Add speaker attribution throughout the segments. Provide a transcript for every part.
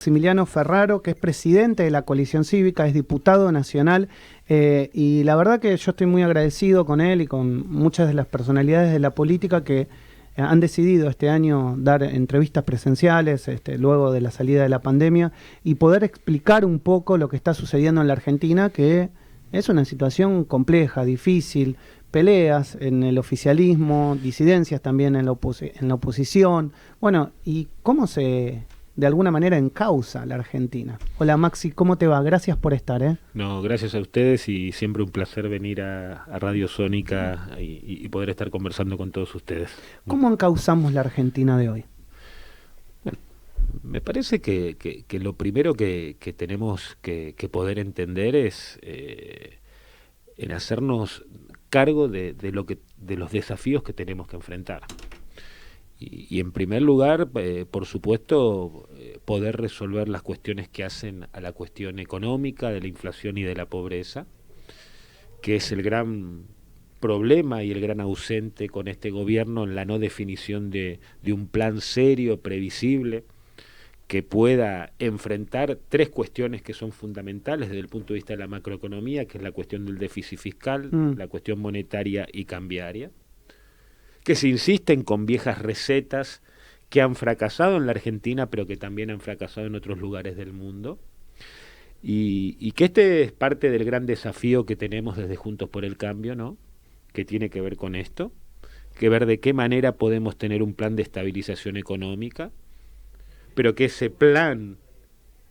Speaker 1: Maximiliano Ferraro, que es presidente de la Coalición Cívica, es diputado nacional, y la verdad que yo estoy muy agradecido con él y con muchas de las personalidades de la política que han decidido este año dar entrevistas presenciales, luego de la salida de la pandemia, y poder explicar un poco lo que está sucediendo en la Argentina, que es una situación compleja, difícil, peleas en el oficialismo, disidencias también en la oposición, bueno, y cómo se de alguna manera encausa la Argentina. Hola Maxi, ¿cómo te va? Gracias por estar.
Speaker 2: No, gracias a ustedes y siempre un placer venir a Radio Sónica y poder estar conversando con todos ustedes.
Speaker 1: ¿Cómo encauzamos la Argentina de hoy?
Speaker 2: Bueno, me parece que lo primero que tenemos que poder entender es en hacernos cargo de los desafíos que tenemos que enfrentar. Y en primer lugar, por supuesto, poder resolver las cuestiones que hacen a la cuestión económica, de la inflación y de la pobreza, que es el gran problema y el gran ausente con este gobierno en la no definición de un plan serio, previsible, que pueda enfrentar tres cuestiones que son fundamentales desde el punto de vista de la macroeconomía, que es la cuestión del déficit fiscal, la cuestión monetaria y cambiaria, que se insisten con viejas recetas que han fracasado en la Argentina, pero que también han fracasado en otros lugares del mundo, y que este es parte del gran desafío que tenemos desde Juntos por el Cambio, ¿no? Que tiene que ver con esto, que ver de qué manera podemos tener un plan de estabilización económica, pero que ese plan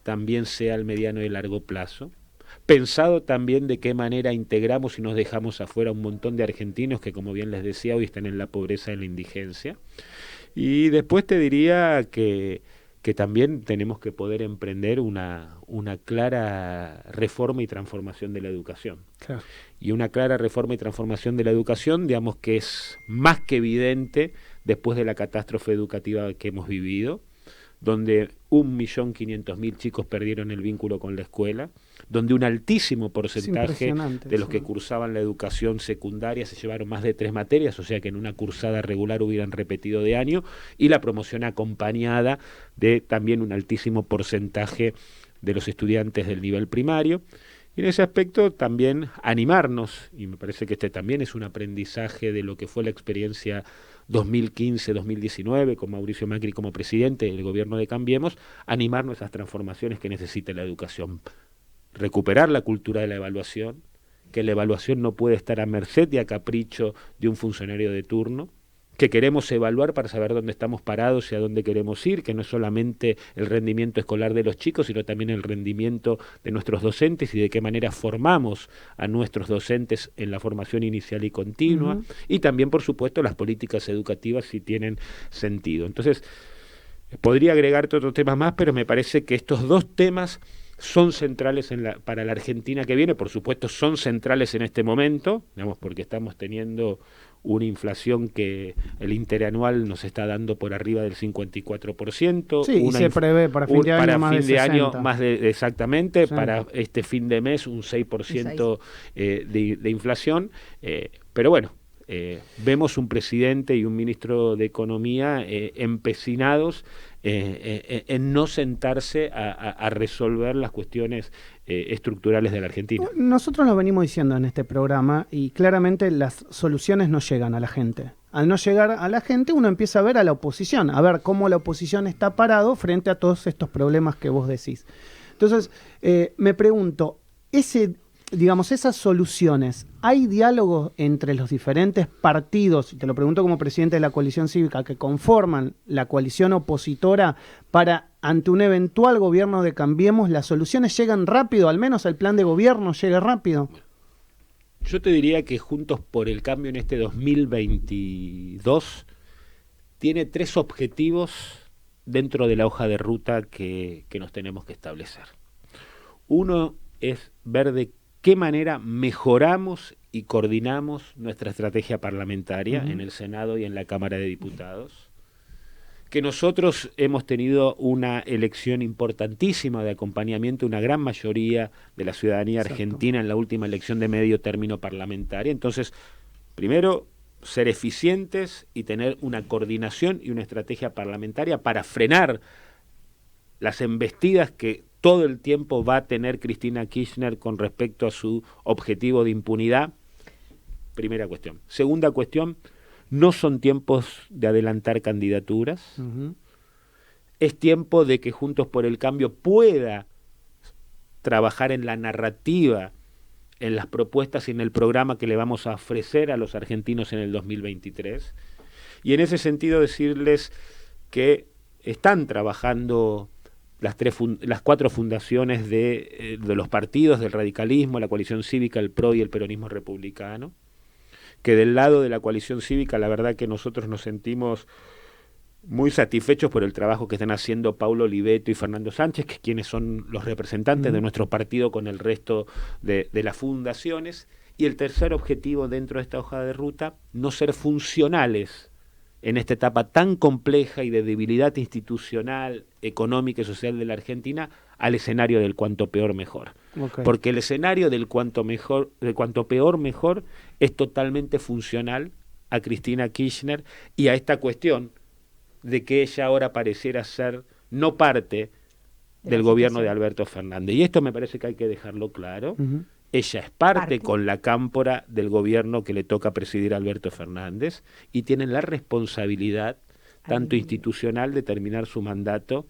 Speaker 2: también sea al mediano y largo plazo, pensado también de qué manera integramos y nos dejamos afuera un montón de argentinos que, como bien les decía, hoy están en la pobreza y en la indigencia. Y después te diría que también tenemos que poder emprender una clara reforma y transformación de la educación.
Speaker 1: Claro.
Speaker 2: Y una clara reforma y transformación de la educación, digamos que es más que evidente después de la catástrofe educativa que hemos vivido, donde 1.500.000 chicos perdieron el vínculo con la escuela, donde un altísimo porcentaje de los que cursaban la educación secundaria se llevaron más de 3 materias, o sea que en una cursada regular hubieran repetido de año, y la promoción acompañada de también un altísimo porcentaje de los estudiantes del nivel primario. Y en ese aspecto también animarnos, y me parece que este también es un aprendizaje de lo que fue la experiencia 2015-2019 con Mauricio Macri como presidente del gobierno de Cambiemos, animarnos a esas transformaciones que necesita la educación. Recuperar la cultura de la evaluación, que la evaluación no puede estar a merced y a capricho de un funcionario de turno, que queremos evaluar para saber dónde estamos parados y a dónde queremos ir, que no es solamente el rendimiento escolar de los chicos, sino también el rendimiento de nuestros docentes y de qué manera formamos a nuestros docentes en la formación inicial y continua, y también, por supuesto, las políticas educativas si tienen sentido. Entonces, podría agregarte otros temas más, pero me parece que estos dos temas son centrales para la Argentina que viene, por supuesto son centrales en este momento, digamos, porque estamos teniendo una inflación que el interanual nos está dando por arriba del 54%.
Speaker 1: Sí, y se prevé para fin de año
Speaker 2: más de exactamente, sí. Para este fin de mes un 6% de inflación, pero bueno, vemos un presidente y un ministro de Economía empecinados en no sentarse a resolver las cuestiones estructurales de la Argentina.
Speaker 1: Nosotros lo venimos diciendo en este programa y claramente las soluciones no llegan a la gente. Al no llegar a la gente uno empieza a ver a la oposición, a ver cómo la oposición está parado frente a todos estos problemas que vos decís. Entonces, me pregunto, esas soluciones, ¿hay diálogo entre los diferentes partidos, y te lo pregunto como presidente de la Coalición Cívica, que conforman la coalición opositora para, ante un eventual gobierno de Cambiemos, las soluciones llegan rápido, al menos el plan de gobierno llegue rápido?
Speaker 2: Yo te diría que Juntos por el Cambio en este 2022 tiene 3 objetivos dentro de la hoja de ruta que nos tenemos que establecer. Uno es ver de qué manera mejoramos y coordinamos nuestra estrategia parlamentaria en el Senado y en la Cámara de Diputados, que nosotros hemos tenido una elección importantísima de acompañamiento, una gran mayoría de la ciudadanía argentina en la última elección de medio término parlamentaria. Entonces, primero, ser eficientes y tener una coordinación y una estrategia parlamentaria para frenar las embestidas que todo el tiempo va a tener Cristina Kirchner con respecto a su objetivo de impunidad. Primera cuestión. Segunda cuestión, no son tiempos de adelantar candidaturas. Es tiempo de que Juntos por el Cambio pueda trabajar en la narrativa, en las propuestas y en el programa que le vamos a ofrecer a los argentinos en el 2023. Y en ese sentido decirles que están trabajando las 4 fundaciones de los partidos del radicalismo, la coalición cívica, el PRO y el peronismo republicano, que del lado de la coalición cívica la verdad que nosotros nos sentimos muy satisfechos por el trabajo que están haciendo Paulo Oliveto y Fernando Sánchez, que quienes son los representantes de nuestro partido con el resto de las fundaciones. Y el tercer objetivo dentro de esta hoja de ruta, no ser funcionales en esta etapa tan compleja y de debilidad institucional, económica y social de la Argentina, al escenario del cuanto peor mejor. Porque el escenario del cuanto peor mejor es totalmente funcional a Cristina Kirchner y a esta cuestión de que ella ahora pareciera ser no parte del gobierno de Alberto Fernández. Y esto me parece que hay que dejarlo claro. Ella es parte con la cámpora del gobierno que le toca presidir a Alberto Fernández y tienen la responsabilidad, tanto institucional, de terminar su mandato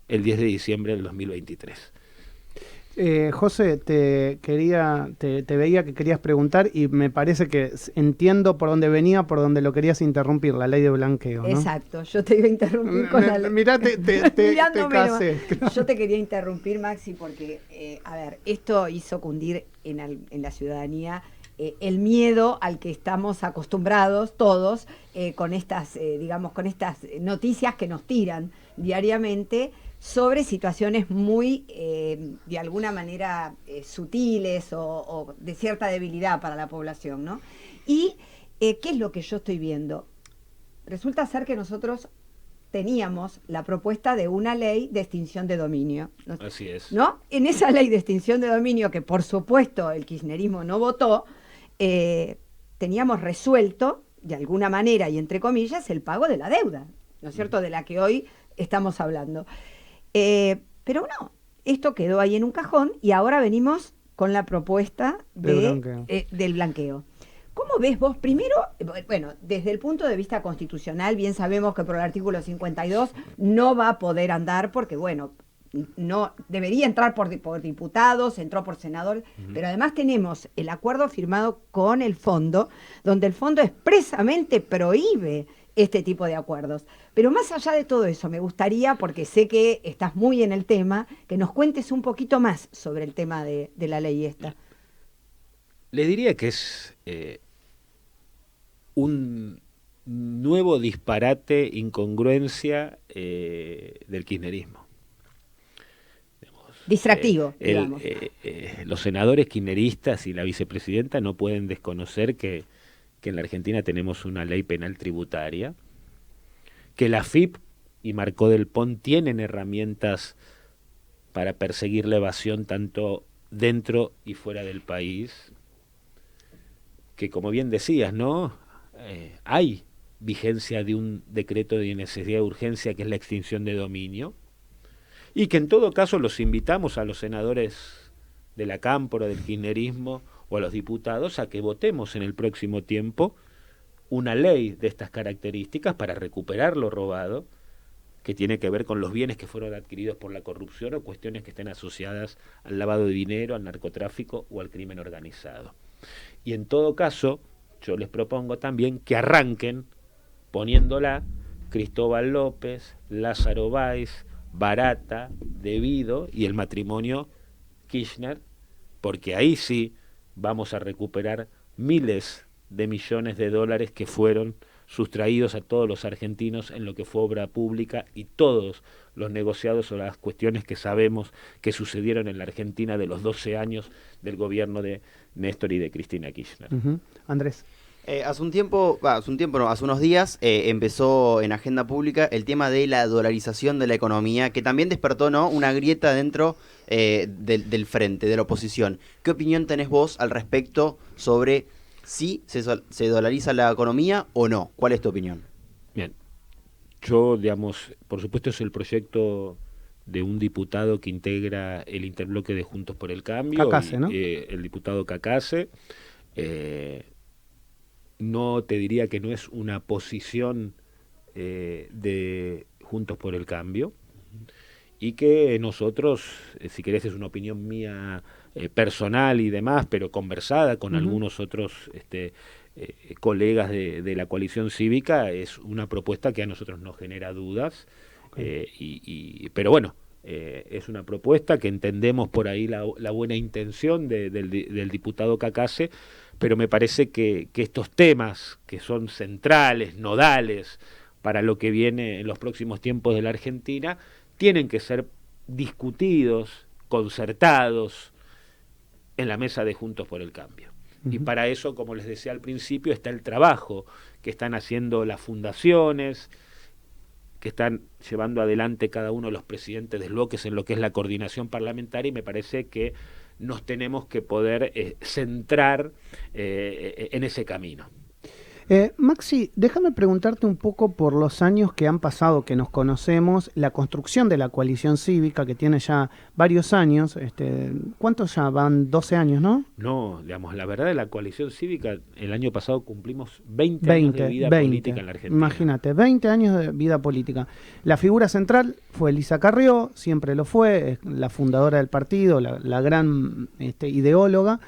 Speaker 2: el 10 de diciembre del 2023.
Speaker 1: José, te veía que querías preguntar y me parece que entiendo por dónde venía, por dónde lo querías interrumpir, la ley de blanqueo, ¿no?
Speaker 3: Exacto, yo te iba a interrumpir con la ley.
Speaker 1: Mirá, te casé.
Speaker 3: Yo te quería interrumpir, Maxi, porque, a ver, esto hizo cundir en la ciudadanía el miedo al que estamos acostumbrados todos con estas, con estas noticias que nos tiran diariamente sobre situaciones muy, de alguna manera, sutiles o de cierta debilidad para la población, ¿no? Y, ¿qué es lo que yo estoy viendo? Resulta ser que nosotros teníamos la propuesta de una ley de extinción de dominio.
Speaker 2: Así es.
Speaker 3: ¿No? En esa ley de extinción de dominio, que por supuesto el kirchnerismo no votó, teníamos resuelto, de alguna manera y entre comillas, el pago de la deuda, ¿no es cierto?, de la que hoy estamos hablando. Pero no, esto quedó ahí en un cajón y ahora venimos con la propuesta del blanqueo. ¿Cómo ves vos? Primero, bueno, desde el punto de vista constitucional, bien sabemos que por el artículo 52 no va a poder andar porque, bueno, no debería entrar por diputados, entró por senadores, pero además tenemos el acuerdo firmado con el fondo, donde el fondo expresamente prohíbe este tipo de acuerdos. Pero más allá de todo eso, me gustaría, porque sé que estás muy en el tema, que nos cuentes un poquito más sobre el tema de la ley esta.
Speaker 2: Le diría que es un nuevo disparate, incongruencia del kirchnerismo.
Speaker 3: Distractivo, digamos.
Speaker 2: Los senadores kirchneristas y la vicepresidenta no pueden desconocer que en la Argentina tenemos una ley penal tributaria, que la AFIP y Marcó del Pont tienen herramientas para perseguir la evasión tanto dentro y fuera del país, que como bien decías, ¿no? Hay vigencia de un decreto de necesidad de urgencia que es la extinción de dominio, y que en todo caso los invitamos a los senadores de la cámpora del kirchnerismo o a los diputados a que votemos en el próximo tiempo una ley de estas características para recuperar lo robado, que tiene que ver con los bienes que fueron adquiridos por la corrupción o cuestiones que estén asociadas al lavado de dinero, al narcotráfico o al crimen organizado. Y en todo caso, yo les propongo también que arranquen poniéndola Cristóbal López, Lázaro Báez, Barata, Devido y el matrimonio Kirchner, porque ahí sí vamos a recuperar miles de millones de dólares que fueron sustraídos a todos los argentinos en lo que fue obra pública y todos los negociados o las cuestiones que sabemos que sucedieron en la Argentina de los 12 años del gobierno de Néstor y de Cristina Kirchner.
Speaker 1: Andrés.
Speaker 4: Hace unos días empezó en agenda pública el tema de la dolarización de la economía, que también despertó, ¿no?, una grieta dentro del frente, de la oposición. ¿Qué opinión tenés vos al respecto sobre si se dolariza la economía o no? ¿Cuál es tu opinión?
Speaker 2: Bien, yo, digamos, por supuesto es el proyecto de un diputado que integra el interbloque de Juntos por el Cambio,
Speaker 1: Cacase, ¿no?
Speaker 2: El diputado Cacase. No te diría que no es una posición de Juntos por el Cambio, y que nosotros, si querés es una opinión mía personal y demás, pero conversada con algunos otros colegas de la coalición cívica, es una propuesta que a nosotros nos genera dudas, pero bueno, es una propuesta que entendemos por ahí la buena intención del diputado Cacase, pero me parece que estos temas que son centrales, nodales, para lo que viene en los próximos tiempos de la Argentina, tienen que ser discutidos, concertados en la mesa de Juntos por el Cambio. Y para eso, como les decía al principio, está el trabajo que están haciendo las fundaciones, que están llevando adelante cada uno de los presidentes de bloques en lo que es la coordinación parlamentaria, y me parece que nos tenemos que poder centrar en ese camino.
Speaker 1: Maxi, déjame preguntarte un poco por los años que han pasado, que nos conocemos, la construcción de la coalición cívica, que tiene ya varios años. ¿Cuántos ya van? 12 años, ¿no?
Speaker 2: No, digamos, la verdad de la coalición cívica, el año pasado cumplimos 20 años de vida política en la Argentina.
Speaker 1: Imagínate, 20 años de vida política. La figura central fue Elisa Carrió, siempre lo fue, es la fundadora del partido, la gran ideóloga,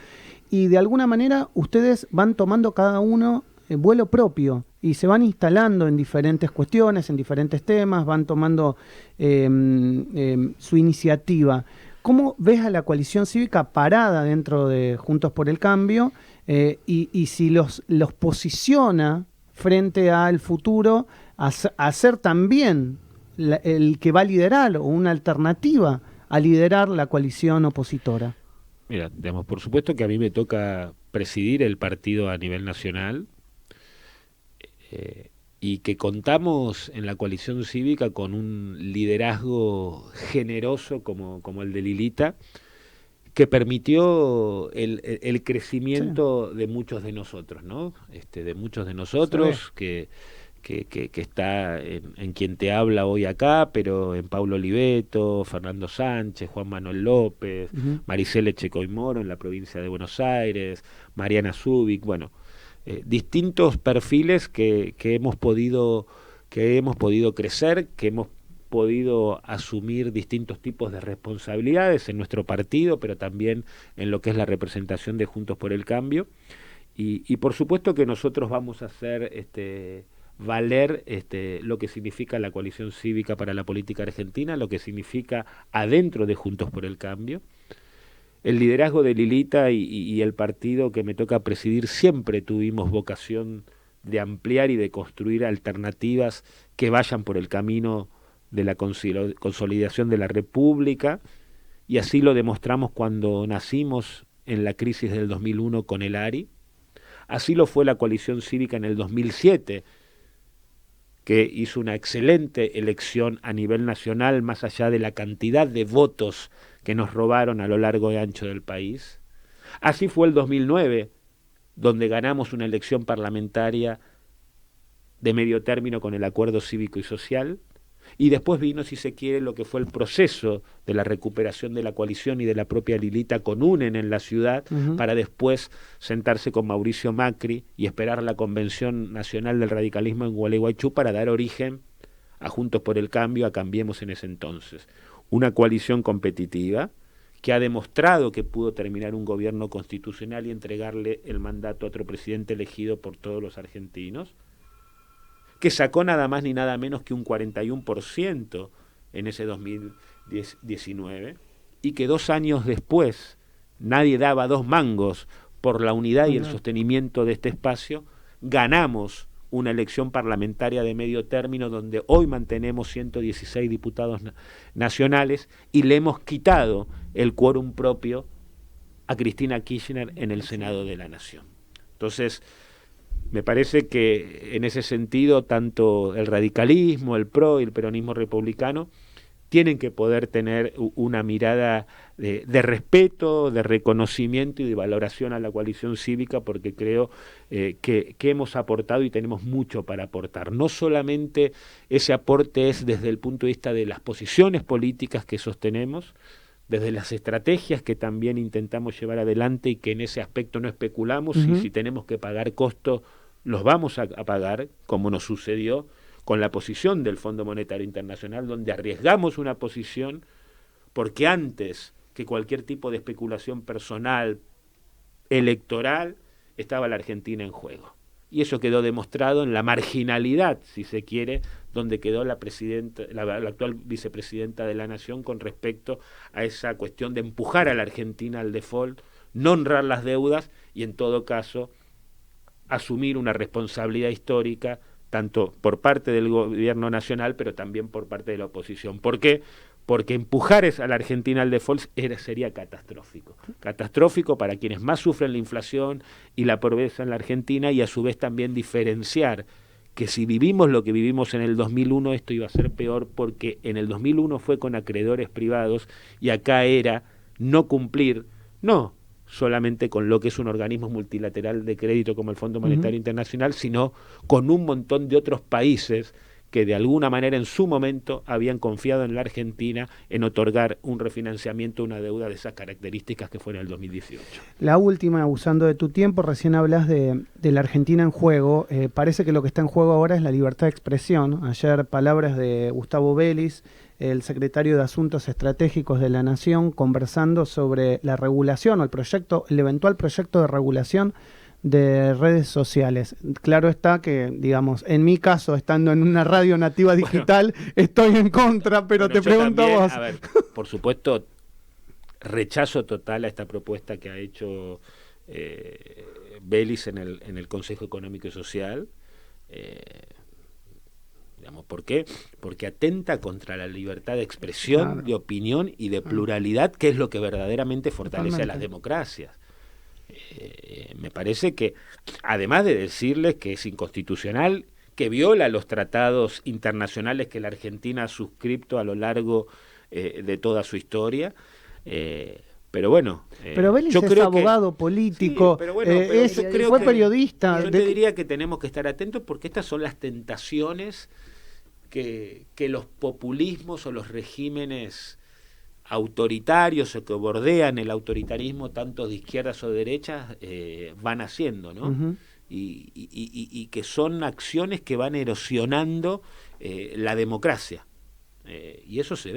Speaker 1: y de alguna manera ustedes van tomando cada uno vuelo propio y se van instalando en diferentes cuestiones, en diferentes temas, van tomando su iniciativa. ¿Cómo ves a la coalición cívica parada dentro de Juntos por el Cambio y si los posiciona frente al futuro a ser también el que va a liderar o una alternativa a liderar la coalición opositora?
Speaker 2: Mira, digamos, por supuesto que a mí me toca presidir el partido a nivel nacional, y que contamos en la coalición cívica con un liderazgo generoso como el de Lilita, que permitió el crecimiento de muchos de nosotros, ¿no? De muchos de nosotros, que está en quien te habla hoy acá, pero en Paulo Oliveto, Fernando Sánchez, Juan Manuel López, Maricela Checoy Moro en la provincia de Buenos Aires, Mariana Zubik, bueno, distintos perfiles que hemos podido crecer, que hemos podido asumir distintos tipos de responsabilidades en nuestro partido, pero también en lo que es la representación de Juntos por el Cambio, y por supuesto que nosotros vamos a hacer valer lo que significa la coalición cívica para la política argentina, lo que significa adentro de Juntos por el Cambio. El liderazgo de Lilita y el partido que me toca presidir siempre tuvimos vocación de ampliar y de construir alternativas que vayan por el camino de la consolidación de la República, y así lo demostramos cuando nacimos en la crisis del 2001 con el ARI, así lo fue la coalición cívica en el 2007, que hizo una excelente elección a nivel nacional, más allá de la cantidad de votos que nos robaron a lo largo y ancho del país. Así fue el 2009, donde ganamos una elección parlamentaria de medio término con el acuerdo cívico y social, y después vino, si se quiere, lo que fue el proceso de la recuperación de la coalición y de la propia Lilita con UNEN en la ciudad, para después sentarse con Mauricio Macri y esperar la Convención Nacional del Radicalismo en Gualeguaychú para dar origen a Juntos por el Cambio, a Cambiemos en ese entonces. Una coalición competitiva que ha demostrado que pudo terminar un gobierno constitucional y entregarle el mandato a otro presidente elegido por todos los argentinos, que sacó nada más ni nada menos que un 41% en ese 2019, y que 2 años después nadie daba 2 mangos por la unidad y el sostenimiento de este espacio. Ganamos una elección parlamentaria de medio término donde hoy mantenemos 116 diputados nacionales y le hemos quitado el quórum propio a Cristina Kirchner en el Senado de la Nación. Entonces, me parece que en ese sentido tanto el radicalismo, el PRO y el peronismo republicano tienen que poder tener una mirada de respeto, de reconocimiento y de valoración a la coalición cívica, porque creo que hemos aportado y tenemos mucho para aportar. No solamente ese aporte es desde el punto de vista de las posiciones políticas que sostenemos, desde las estrategias que también intentamos llevar adelante y que en ese aspecto no especulamos, y si tenemos que pagar costos, los vamos a pagar, como nos sucedió con la posición del Fondo Monetario Internacional, donde arriesgamos una posición porque antes que cualquier tipo de especulación personal, electoral, estaba la Argentina en juego. Y eso quedó demostrado en la marginalidad, si se quiere, donde quedó la actual vicepresidenta de la Nación con respecto a esa cuestión de empujar a la Argentina al default, no honrar las deudas y en todo caso asumir una responsabilidad histórica tanto por parte del gobierno nacional, pero también por parte de la oposición. ¿Por qué? Porque empujar a la Argentina al default sería catastrófico. Catastrófico para quienes más sufren la inflación y la pobreza en la Argentina, y a su vez también diferenciar que si vivimos lo que vivimos en el 2001, esto iba a ser peor, porque en el 2001 fue con acreedores privados y acá era no cumplir, no solamente con lo que es un organismo multilateral de crédito como el Fondo Monetario Internacional, sino con un montón de otros países que de alguna manera en su momento habían confiado en la Argentina en otorgar un refinanciamiento, una deuda de esas características que fue en el 2018.
Speaker 1: La última, abusando de tu tiempo, recién hablas de la Argentina en juego. Parece que lo que está en juego ahora es la libertad de expresión. Ayer palabras de Gustavo Vélez, el secretario de Asuntos Estratégicos de la Nación, conversando sobre la regulación o el eventual proyecto de regulación de redes sociales. Claro está que, digamos, en mi caso, estando en una radio nativa digital, estoy en contra, pero te pregunto
Speaker 2: también,
Speaker 1: a vos.
Speaker 2: A ver, por supuesto, rechazo total a esta propuesta que ha hecho Vélez en el Consejo Económico y Social. ¿Por qué? Porque atenta contra la libertad de expresión, claro, de opinión y de pluralidad, que es lo que verdaderamente fortalece a las democracias. Me parece que, además de decirles que es inconstitucional, que viola los tratados internacionales que la Argentina ha suscrito a lo largo de toda su historia, pero bueno,
Speaker 1: pero Vélez
Speaker 2: yo creo
Speaker 1: abogado, político,
Speaker 2: sí, pero
Speaker 1: fue periodista.
Speaker 2: Yo te diría que tenemos que estar atentos, porque estas son las tentaciones que los populismos o los regímenes autoritarios o que bordean el autoritarismo, tanto de izquierdas o de derechas, van haciendo, ¿no? Y que son acciones que van erosionando la democracia. Y eso se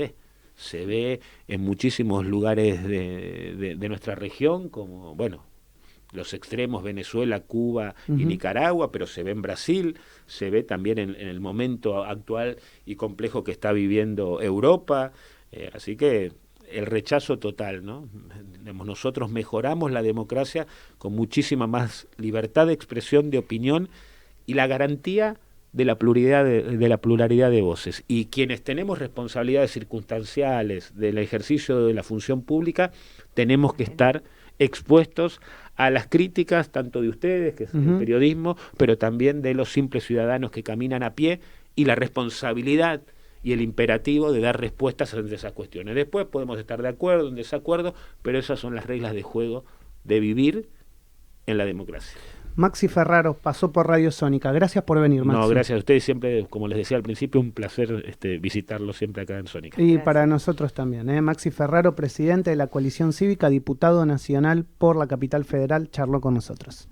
Speaker 2: ve en muchísimos lugares de nuestra región, como, bueno, los extremos, Venezuela, Cuba y Nicaragua, pero se ve en Brasil, se ve también en el momento actual y complejo que está viviendo Europa. Así que el rechazo total, ¿no? Nosotros mejoramos la democracia con muchísima más libertad de expresión, de opinión y la garantía de la pluralidad de voces. Y quienes tenemos responsabilidades circunstanciales del ejercicio de la función pública, tenemos que estar expuestos a las críticas tanto de ustedes, que es el periodismo, pero también de los simples ciudadanos que caminan a pie, y la responsabilidad y el imperativo de dar respuestas ante esas cuestiones. Después podemos estar de acuerdo, en desacuerdo, pero esas son las reglas de juego de vivir en la democracia.
Speaker 1: Maxi Ferraro pasó por Radio Sónica. Gracias por venir, Maxi.
Speaker 2: No, gracias a ustedes. Siempre, como les decía al principio, un placer visitarlos siempre acá en Sónica.
Speaker 1: Y gracias. Para nosotros también. Maxi Ferraro, presidente de la Coalición Cívica, diputado nacional por la Capital Federal, charló con nosotros.